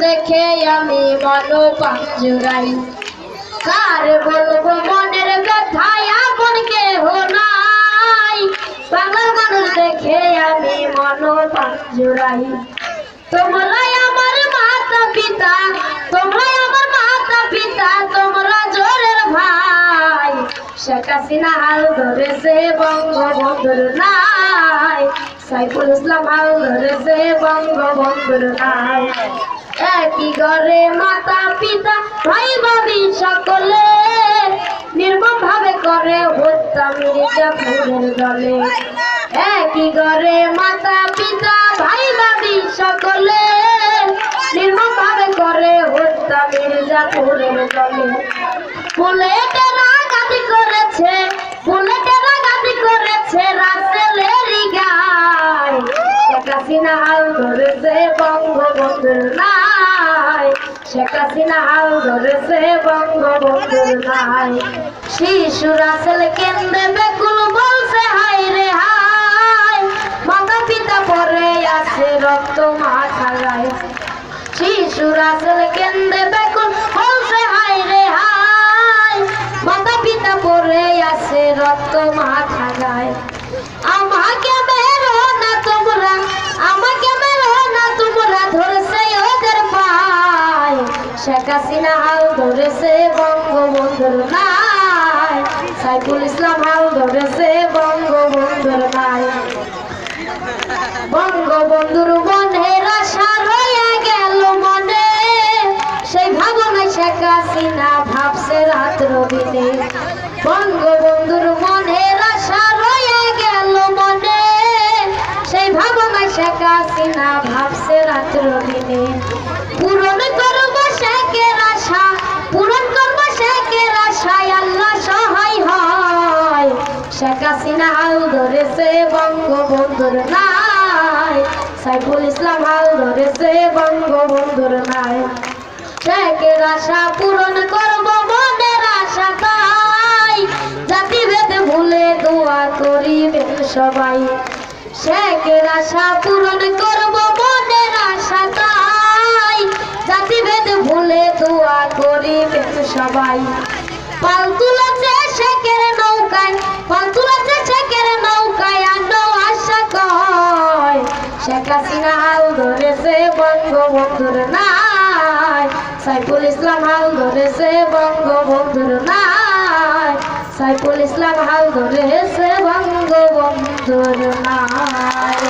দেখে আমি মন পাঞ্জুরাই। কার বলবো মনের কথা, আপন কেহ নাই। বাংলার মানুষ দেখে আমি মন পাঞ্জুরাই। তোমরাই আমার মাতা পিতা, তোমরাই আমার মাতা পিতা, তোমরা জোরের ভাই। শেখ হাসিনা হাল ধরেছে বঙ্গবন্ধুর নাই, সাইফুল ইসলাম হাল ধরেছে বঙ্গবন্ধুর নাই। একই ঘরে মাতা পিতা ভাই ভাবি সকলে, নির্মম ভাবে করে হত্যা মির্জাপুরের দলে। একই ঘরে মাতা পিতা ভাই ভাবি সকলে, নির্মম ভাবে করে হত্যা মির্জাপুরের দলে। বুলেটেরা গাড়ি করেছে, বুলেটেরা গাড়ি করেছে রাসেলেরই গায়। শেখ হাসিনা হাল ধরেছে বঙ্গবন্ধুর নাই, শেখ হাসিনা হাল ধরেছে বঙ্গবন্ধুর নাই। শিশু রাসেল কেন্দ্রে বেকুল বলছে হাই রে হাই, মাতা পিতা পরে আছে রক্ত মাখা গায়। শিশু রাসেল কেন্দ্রে বেকুল বলছে হাই রে হাই, মাতা পিতা পরে আছে রক্ত মাখা গায়। আমাকে মেরো না তোমরা, আমাকে মেরো না তোমরা, ধরছে ওদের পায়। শেখ হাসিনা হাল ধরেছে বঙ্গবন্ধুর নাই, সাইফুল ইসলাম হাল ধরেছে বঙ্গবন্ধুর নাই। বঙ্গবন্ধুর মনের আশা রয়ে গেল মনে, সেই ভাবনায় শেখ হাসিনা ভাবছে রাত্র দিনে। বঙ্গবন্ধুর মনের আশা রয়ে গেল মনে, সেই ভাবনায় শেখ হাসিনা ভাবছে রাত্র দিনে। পূরণ করব শেখের আশা, পূরণ করব শেখের আশায় আল্লাহ সহায় হয়। শেখ হাসিনা হাল ধরেছে বঙ্গবন্ধুর নাই, সাইফুল ইসলাম হাল ধরেছে বঙ্গবন্ধুর নাই। শেখের আশা পূরণ করব মনের আশা তাই, জাতিভেদ ভুলে দোয়া করিবেন সবাই। শেখের আশা পূরণ করব মনের আশা তাই, জাতিভেদ ভুলে দোয়া করিবেন সবাই। পাল তুলেছে শেখের নৌকায়, পাল তুলেছে শেখের নৌকায়, আর আশা কয়। শেখ হাসিনা হাল ধরেছে বঙ্গবন্ধুর নাই, সাইফুল ইসলাম হাল ধরেছে বঙ্গবন্ধুর নাই, সাইফুল ইসলাম হাল ধরেছে বঙ্গবন্ধুর নাই।